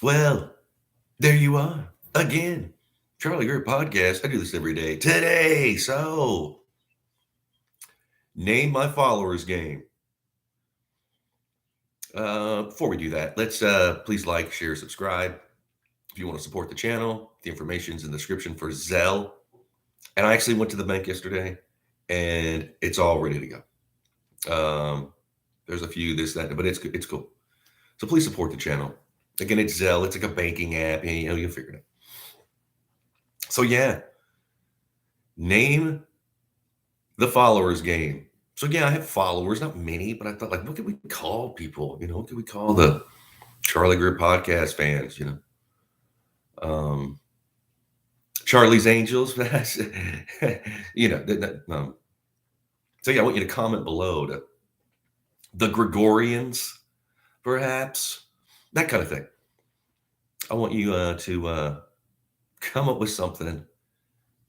Well, there you are again. Charlie Greer podcast. I do this every day. Today, so name my followers game. Before we do that, let's please like, share, subscribe. If you want to support the channel, the information's in the description for Zelle. And I actually went to the bank yesterday, and it's all ready to go. There's a few this that, but it's cool. So please support the channel. Again, it's Zelle. It's like a banking app. And, you'll figure it out. So yeah, name the followers game. So yeah, I have followers, not many, but I thought like, what could we call people? What could we call the Charlie Greer podcast fans? Um, Charlie's Angels. So yeah, I want you to comment below to the Gregorians, perhaps that kind of thing. I want you to come up with something.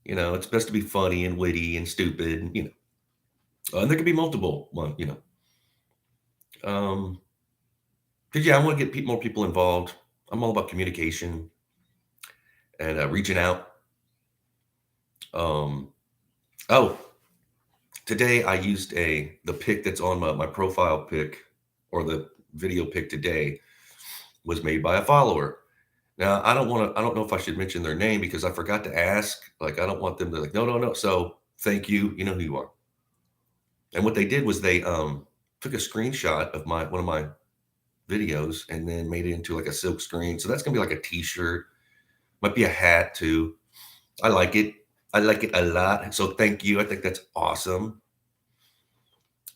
It's best to be funny and witty and stupid. And there could be multiple one. Um, because yeah, I want to get more people involved. I'm all about communication and reaching out. Um, oh, today I used the pic that's on my profile pic, or the video pic today was made by a follower. Now I don't know if I should mention their name because I forgot to ask. Like I don't want them to like, no, no, no. So thank you. You know who you are. And what they did was they took a screenshot of one of my videos and then made it into like a silk screen. So that's gonna be like a t-shirt, might be a hat too. I like it. I like it a lot. So thank you. I think that's awesome.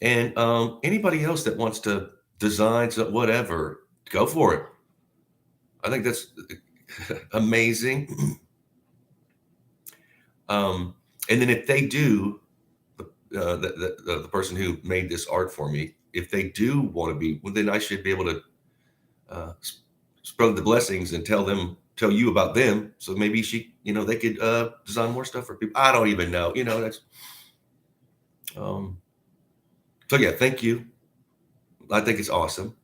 And anybody else that wants to design whatever, go for it. I think that's amazing. And then if they do, the person who made this art for me, if they do want to be, well, then I should be able to spread the blessings and tell you about them. So maybe they could design more stuff for people. I don't even know. That's so yeah. Thank you. I think it's awesome.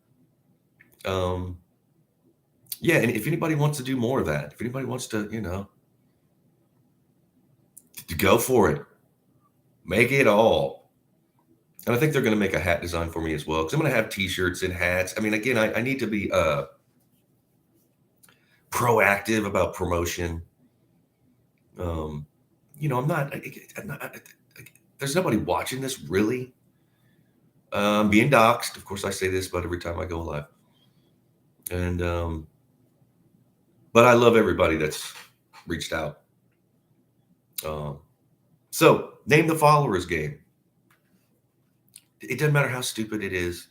Um, yeah, and if anybody wants to do more of that, if anybody wants to, to go for it, make it all. And I think they're going to make a hat design for me as well because I'm going to have T-shirts and hats. I mean, again, I need to be proactive about promotion. I'm not. There's nobody watching this really. Being doxxed, of course, I say this about every time I go live. And but I love everybody that's reached out. Um, so name the followers game. It doesn't matter how stupid it is.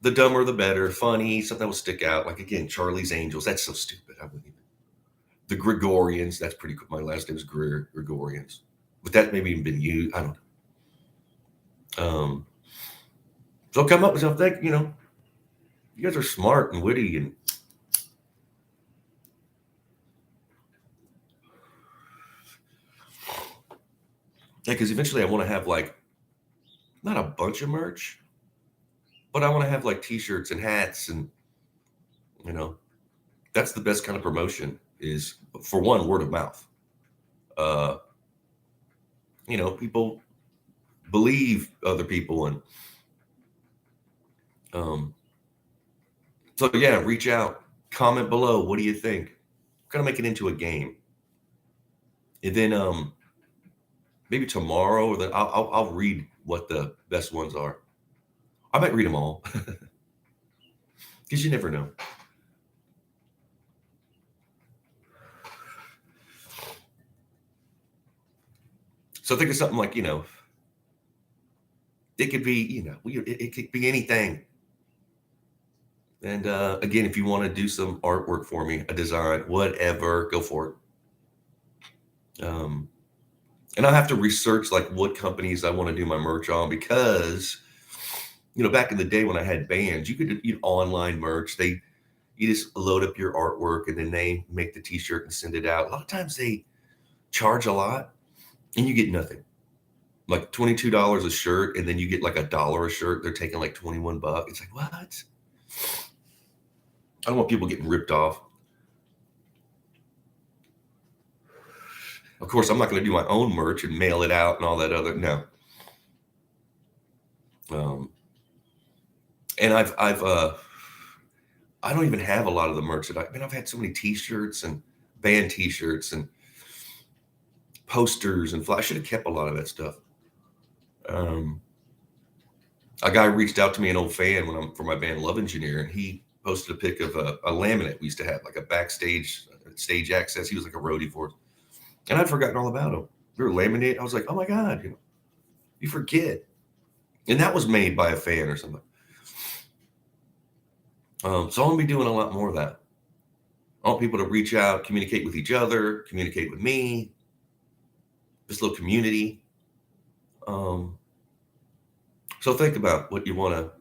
The dumber, the better. Funny, something that will stick out. Like again, Charlie's Angels. That's so stupid. I wouldn't even. The Gregorians. That's pretty cool. My last name is Greer. Gregorians. But that maybe even been used. I don't know. So come up with something. You guys are smart and witty and yeah, because eventually I want to have like not a bunch of merch, but I want to have like t-shirts and hats and you know that's the best kind of promotion is for one word of mouth. Uh, people believe other people and um, so yeah, reach out, comment below. What do you think? Kind of make it into a game, and then maybe tomorrow or then I'll read what the best ones are. I might read them all because you never know. So think of something like it could be it could be anything. And again, if you want to do some artwork for me, a design, whatever, go for it. And I have to research like what companies I want to do my merch on because back in the day when I had bands, you could do online merch. You just load up your artwork and then they make the T-shirt and send it out. A lot of times they charge a lot and you get nothing. Like $22 a shirt, and then you get like $1 a shirt. They're taking like $21. It's like what? I don't want people getting ripped off. Of course, I'm not going to do my own merch and mail it out and all that other. No. And I don't even have a lot of the merch that I've had so many T-shirts and band T-shirts and posters and I should have kept a lot of that stuff. A guy reached out to me, an old fan, for my band Love Engineer, and he posted a pic of a laminate we used to have, like a backstage stage access. He was like a roadie for us, and I'd forgotten all about him. They were laminated. I was like, oh my God, you forget. And that was made by a fan or something. So I'm gonna be doing a lot more of that. I want people to reach out, communicate with each other, communicate with me. This little community. So think about what you want to.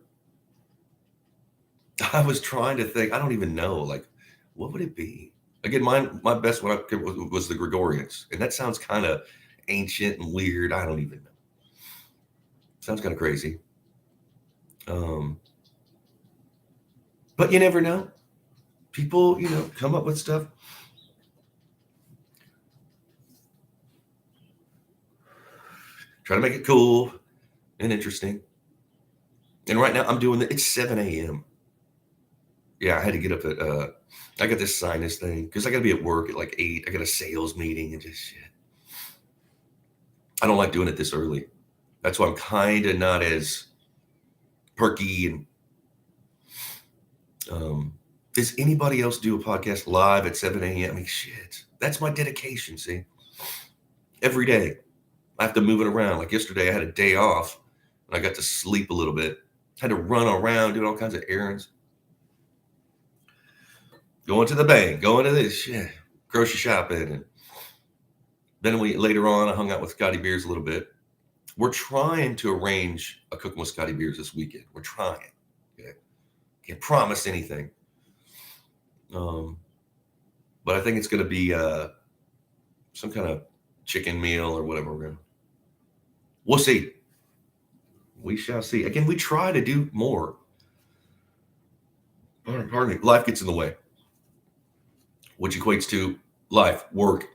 I was trying to think. I don't even know. Like, what would it be? Again, my best one was the Gregorians, and that sounds kind of ancient and weird. I don't even know. Sounds kind of crazy. But you never know. People, come up with stuff. Try to make it cool and interesting. And right now I'm doing it's 7 a.m. Yeah, I had to get up at I got this sinus thing because I got to be at work at like 8. I got a sales meeting and just shit. I don't like doing it this early. That's why I'm kind of not as perky. And does anybody else do a podcast live at 7 a.m.? I mean, shit, that's my dedication. See, every day I have to move it around. Like yesterday, I had a day off and I got to sleep a little bit. Had to run around doing all kinds of errands. Going to the bank, going to this shit, grocery shopping. And then later on, I hung out with Scotty Beers a little bit. We're trying to arrange a cooking with Scotty Beers this weekend. We're trying. Okay? Can't promise anything. But I think it's going to be some kind of chicken meal or whatever we'll see. We shall see. Again, we try to do more. Pardon me. Life gets in the way, which equates to life, work,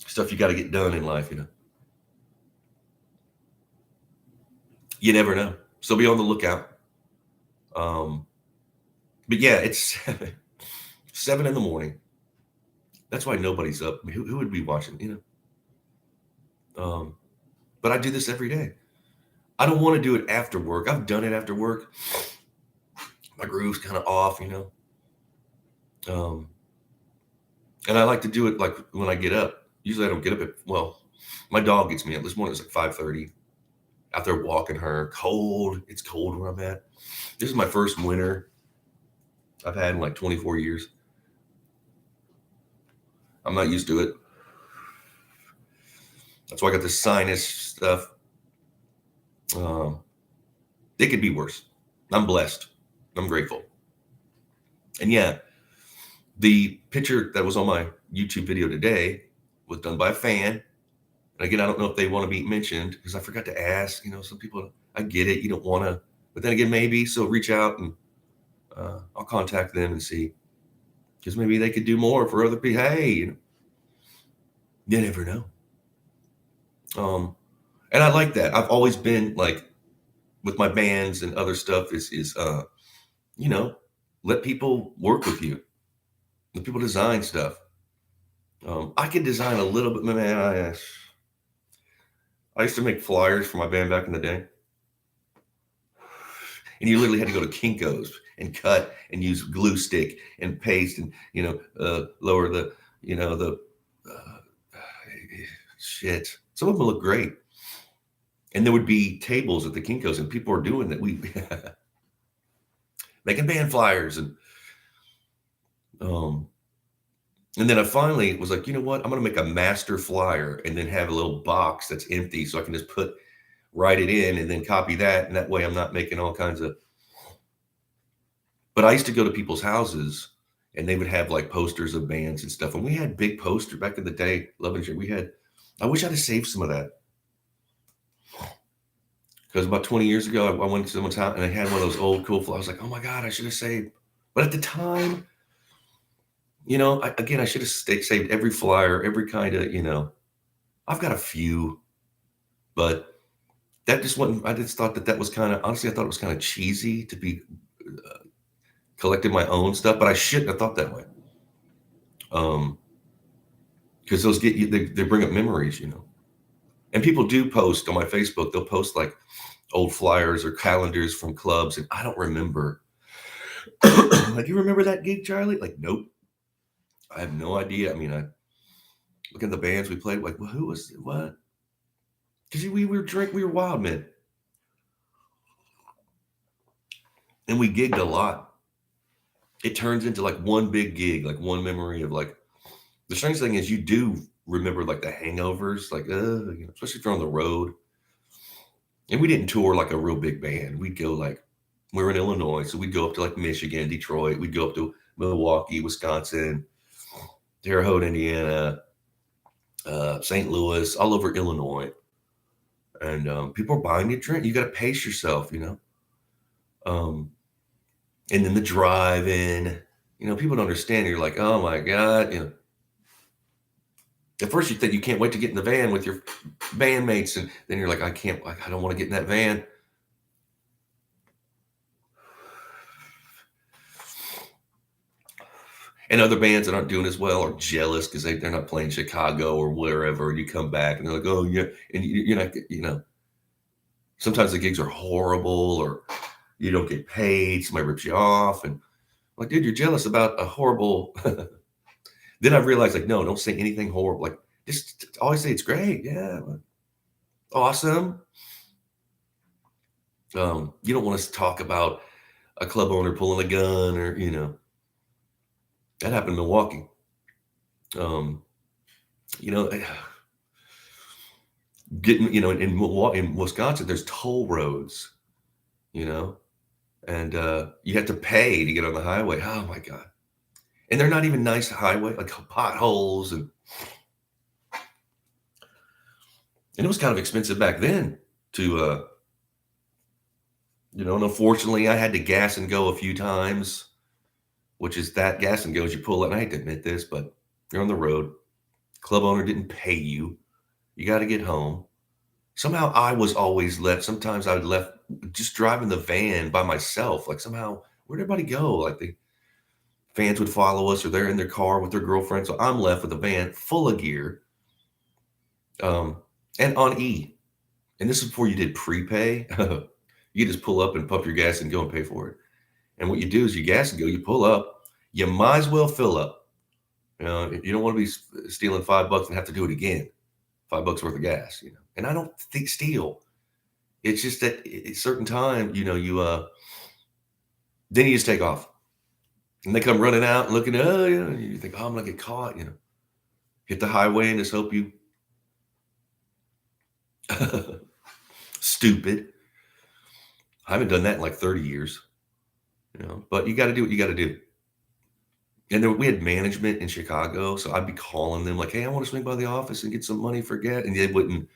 stuff you got to get done in life, You never know. So be on the lookout. But yeah, it's 7 in the morning. That's why nobody's up. I mean, who would be watching, But I do this every day. I don't want to do it after work. I've done it after work. My groove's kind of off, And I like to do it like when I get up. Usually I don't get up my dog gets me up. This morning it was like 5:30. Out there walking her. Cold. It's cold where I'm at. This is my first winter I've had in like 24 years. I'm not used to it. That's why I got this sinus stuff. It could be worse. I'm blessed. I'm grateful. And yeah, the picture that was on my YouTube video today was done by a fan. And again, I don't know if they want to be mentioned because I forgot to ask. Some people, I get it. You don't want to, but then again, maybe. So reach out and I'll contact them and see. Because maybe they could do more for other people. Hey, you never know. And I like that. I've always been like, with my bands and other stuff is let people work with you. Let people design stuff. I can design a little bit, man. I used to make flyers for my band back in the day. And you literally had to go to Kinko's and cut and use glue stick and paste and, lower the, shit. Some of them look great. And there would be tables at the Kinko's and people are doing that. We making band flyers and then I finally was like, you know what? I'm going to make a master flyer and then have a little box that's empty so I can just write it in and then copy that. And that way I'm not making all kinds of. But I used to go to people's houses and they would have like posters of bands and stuff. And we had big posters back in the day. Love and Share. I wish I'd have saved some of that. Because about 20 years ago, I went to someone's house and they had one of those old cool flyers. I was like, oh my God, I should have saved. But at the time, I should have saved every flyer, every kind of, I've got a few, but that just wasn't, I just thought that was kind of, honestly, I thought it was kind of cheesy to be collecting my own stuff, but I shouldn't have thought that way. Because those get you, they bring up memories, and people do post on my Facebook, they'll post like old flyers or calendars from clubs, and I don't remember. Like, you remember that gig, Charlie? Like, nope. I have no idea. I mean, I look at the bands we played, like, well, who was what? Because we were wild men. And we gigged a lot. It turns into like one big gig, like one memory of like, the strange thing is you do remember like the hangovers, like, especially if you're on the road. And we didn't tour like a real big band. We'd go like, we were in Illinois, so we'd go up to like Michigan, Detroit. We'd go up to Milwaukee, Wisconsin, Terre Haute, Indiana, St. Louis, all over Illinois. And people are buying you drink. You got to pace yourself, and then the drive-in, people don't understand. You're like, oh my God, At first you think you can't wait to get in the van with your bandmates, and then you're like, I don't want to get in that van. And other bands that aren't doing as well are jealous because they're not playing Chicago or wherever. And you come back and they're like, oh yeah, and you're not, sometimes the gigs are horrible or you don't get paid. Somebody rips you off, and like, dude, you're jealous about a horrible. Then I realized, like, no, don't say anything horrible. Like, just always say it's great. Yeah. Awesome. You don't want us to talk about a club owner pulling a gun or, that happened in Milwaukee. Um, getting, in Wisconsin, there's toll roads, and you have to pay to get on the highway. Oh my God. And they're not even nice highway, like potholes. And it was kind of expensive back then to, and unfortunately I had to gas and go a few times, which is that gas and go as you pull it. And I hate to admit this, but you're on the road. Club owner didn't pay you. You got to get home. Somehow I was always left. Sometimes I would left just driving the van by myself. Like, somehow, where'd everybody go? Like, the fans would follow us, or they're in their car with their girlfriend. So I'm left with a van full of gear. And on E. And this is before you did prepay. You just pull up and pump your gas and go and pay for it. And what you do is you gas and go, you pull up, you might as well fill up. You don't want to be stealing $5 and have to do it again. $5 worth of gas, And I don't think steal. It's just that at a certain time, then you just take off. And they come running out and looking, you think, oh, I'm going to get caught, Hit the highway and just hope you. Stupid. I haven't done that in like 30 years, but you got to do what you got to do. And then we had management in Chicago, so I'd be calling them like, hey, I want to swing by the office and get some money for gas. And they wouldn't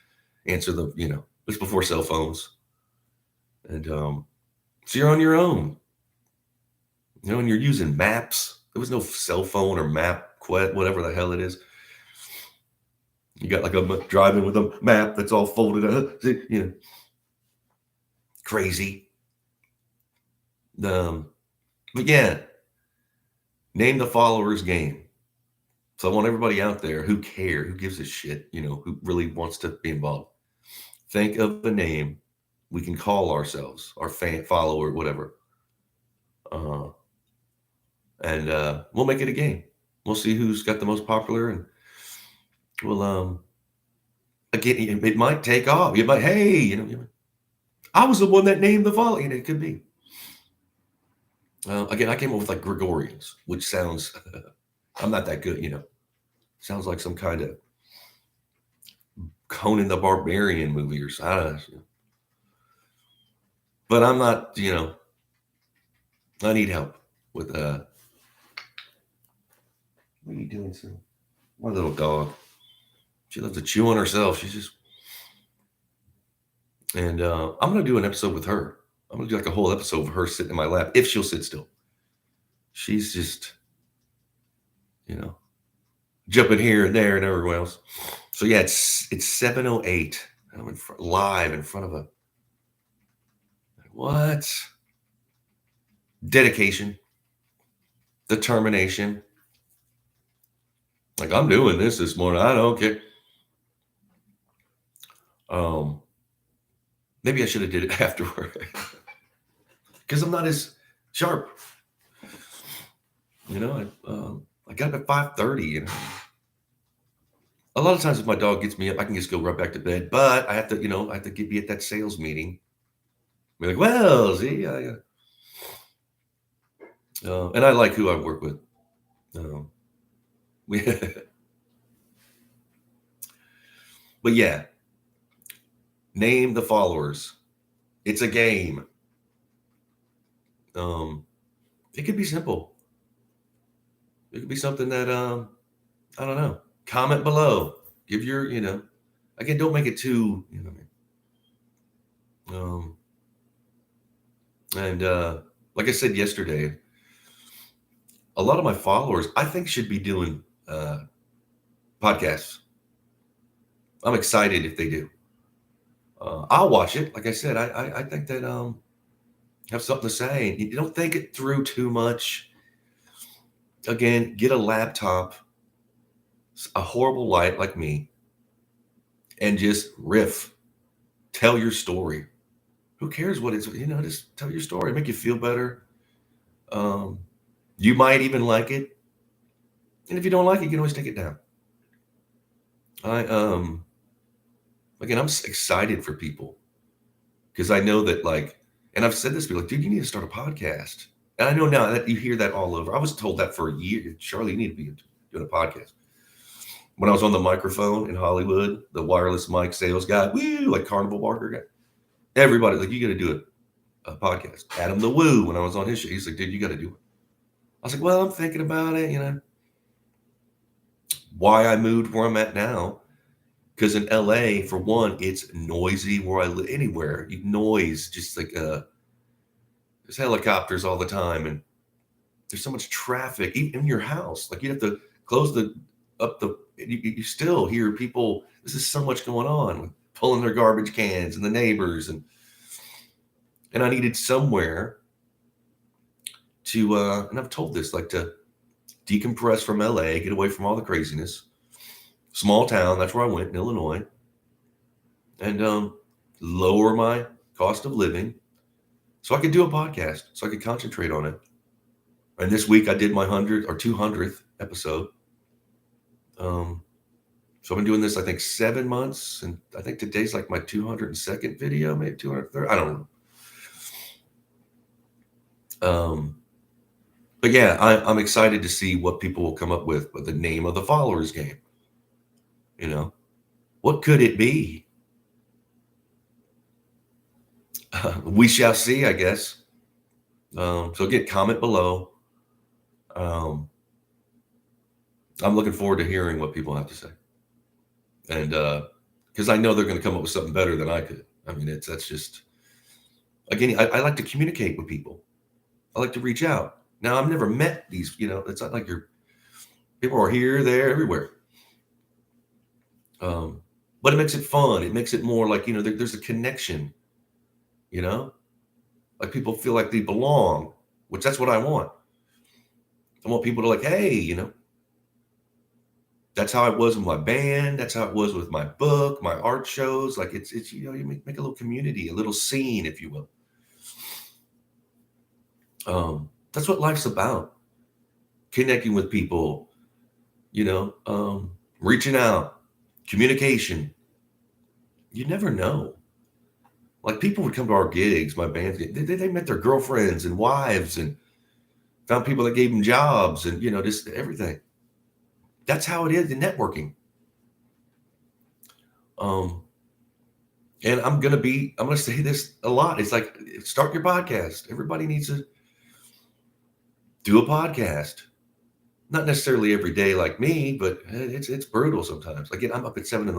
answer it was before cell phones. And so you're on your own, and you're using maps. There was no cell phone or MapQuest, whatever the hell it is. You got like a driving with a map that's all folded up, crazy. But yeah, name the followers game. So I want everybody out there who gives a shit, who really wants to be involved. Think of a name we can call ourselves, our fan, follower, whatever. And we'll make it a game. We'll see who's got the most popular, and we'll again, it might take off. You might, hey, I was the one that named the follower. It could be. Again, I came up with like Gregorians, which sounds, I'm not that good, Sounds like some kind of Conan the Barbarian movie or something. But I'm not, I need help with, what are you doing, son? My little dog. She loves to chew on herself. She's just, And I'm going to do an episode with her. I'm going to do like a whole episode of her sitting in my lap if she'll sit still. She's just, you know, jumping here and there and everywhere else. So yeah, it's 7:08. I'm live in front of a what? Dedication, determination. Like I'm doing this morning. I don't care. Maybe I should have did it afterward because I'm not as sharp. I got up at 5:30. A lot of times if my dog gets me up, I can just go right back to bed. But I have to, be at that sales meeting. Be like, well, see, and I like who I work with. We, but yeah, name the followers. It's a game. It could be simple. It could be something that I don't know. Comment below. Give your, again, don't make it too, and like I said yesterday, a lot of my followers, I think, should be doing podcasts. I'm excited if they do. I'll watch it. Like I said, I think that have something to say. You don't think it through too much. Again, get a laptop, a horrible light like me, and just riff. Tell your story. Who cares what it's, just tell your story. Make you feel better. You might even like it. And if you don't like it, you can always take it down. Again, I'm excited for people because I know that, like, and I've said this to people, like, dude, you need to start a podcast. And I know now that you hear that all over. I was told that for a year. Charlie, you need to be doing a podcast. When I was on the microphone in Hollywood, the wireless mic sales guy, woo, like Carnival Barker guy, everybody, like, you got to do a podcast. Adam the Woo, when I was on his show, he's like, dude, you got to do it. I was like, well, I'm thinking about it, Why I moved where I'm at now. Because in LA, for one, it's noisy where I live. Anywhere, noise, just like there's helicopters all the time, and there's so much traffic. Even in your house, like you have to close you still hear people. This is so much going on with pulling their garbage cans and the neighbors, and I needed somewhere to. And I've told this, like, to decompress from LA, get away from all the craziness. Small town, that's where I went in Illinois, and lower my cost of living so I could do a podcast, so I could concentrate on it. And this week I did my 100th or 200th episode. So I've been doing this, I think, 7 months, and I think today's like my 202nd video, maybe 203rd. I don't know. But yeah, I'm excited to see what people will come up with the name of the followers game. What could it be? We shall see, I guess. So again, comment below. I'm looking forward to hearing what people have to say. And because I know they're going to come up with something better than I could. I mean, that's just, again, I like to communicate with people. I like to reach out. Now, I've never met these, it's not like people are here, there, everywhere. But it makes it fun. It makes it more like, there's a connection, like people feel like they belong, which that's what I want. I want people to, like, hey, that's how it was with my band. That's how it was with my book, my art shows. Like it's you make a little community, a little scene, if you will. That's what life's about. Connecting with people, reaching out, communication. You never know. Like people would come to our gigs, my band, they met their girlfriends and wives and found people that gave them jobs and, just everything. That's how it is in networking. And I'm going to say this a lot. It's like, start your podcast. Everybody needs to do a podcast. Not necessarily every day like me, but it's brutal sometimes. Again, I'm up at 7 a.m.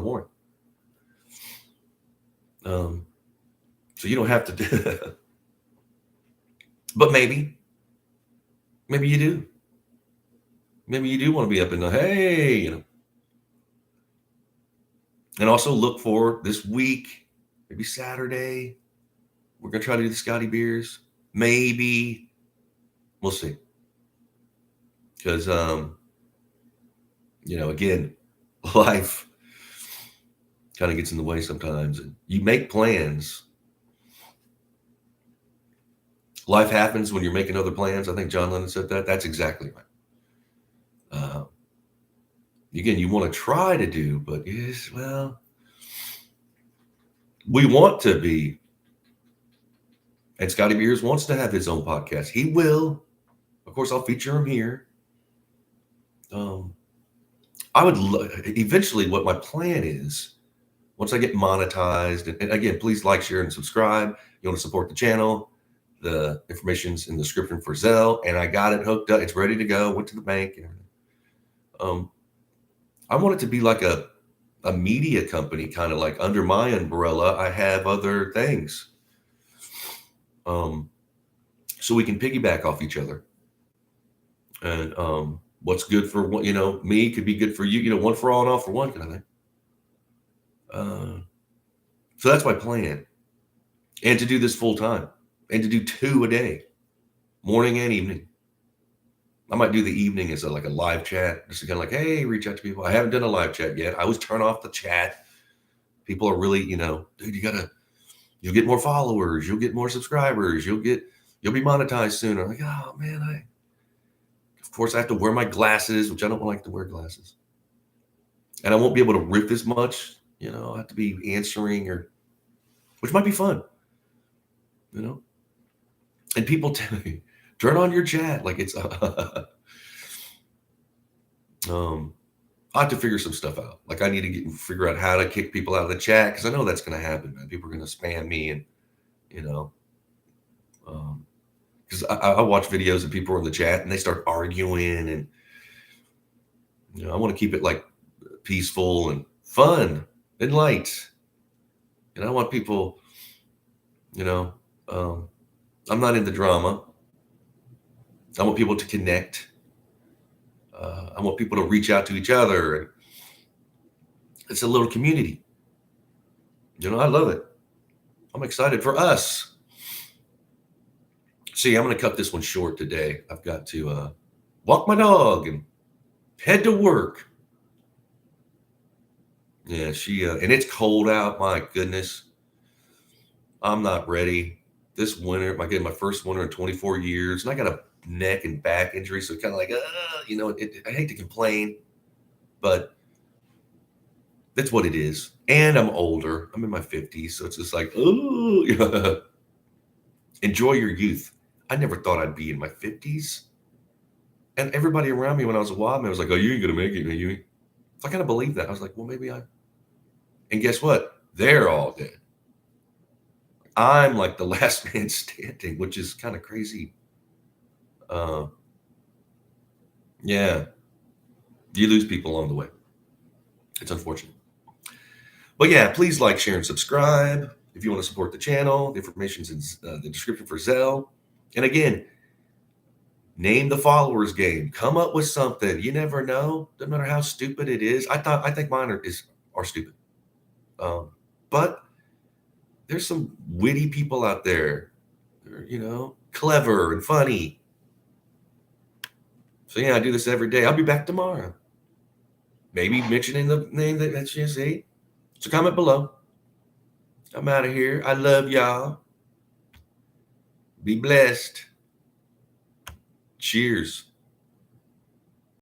So you don't have to do but maybe you do. Maybe you do want to be up in the hey, and also look for this week, maybe Saturday. We're gonna try to do the Scotty beers. Maybe we'll see. Because again, life kind of gets in the way sometimes. And you make plans. Life happens when you're making other plans. I think John Lennon said that. That's exactly right. Again, you want to try to do, but yes, well, we want to be. And Scotty Beers wants to have his own podcast. He will. Of course, I'll feature him here. I would eventually. What my plan is, once I get monetized, and again, please like, share, and subscribe. You want to support the channel? The information's in the description for Zelle, and I got it hooked up. It's ready to go. Went to the bank and everything. I want it to be like a media company, kind of like under my umbrella. I have other things, so we can piggyback off each other. And what's good for one, me could be good for you. One for all and all for one kind of thing. So that's my plan, and to do this full time, and to do 2 a day, morning and evening. I might do the evening as like a live chat, just to kind of like, hey, reach out to people. I haven't done a live chat yet. I always turn off the chat. People are really, dude, you'll get more followers, you'll get more subscribers, you'll be monetized soon. I'm like, oh man, of course I have to wear my glasses, which I don't like to wear glasses. And I won't be able to riff as much, I have to be answering which might be fun, And people tell me, turn on your chat. Like it's, I have to figure some stuff out. Like I need to figure out how to kick people out of the chat, because I know that's going to happen, man. People are going to spam me, and because I watch videos and people are in the chat and they start arguing, and I want to keep it like peaceful and fun and light. And I want people, I'm not into drama. I want people to connect. I want people to reach out to each other. And it's a little community. I love it. I'm excited for us. See, I'm going to cut this one short today. I've got to walk my dog and head to work. Yeah, and it's cold out. My goodness. I'm not ready. This winter, my first winter in 24 years, and I got a neck and back injury. So kind of like, I hate to complain, but that's what it is. And I'm older. I'm in my 50s. So it's just like, oh, enjoy your youth. I never thought I'd be in my 50s. And everybody around me when I was a wild man was like, oh, you ain't going to make it. So I kind of believed that. I was like, well, maybe and guess what? They're all dead. I'm like the last man standing, which is kind of crazy. Yeah. You lose people along the way. It's unfortunate. But yeah, please like, share, and subscribe. If you want to support the channel, the information's in the description for Zelle. And again, name the followers game. Come up with something. You never know. Doesn't matter how stupid it is. I think mine are stupid. But there's some witty people out there, clever and funny. So yeah, I do this every day. I'll be back tomorrow. Maybe mentioning the name that you see. So comment below. I'm out of here. I love y'all. Be blessed. Cheers.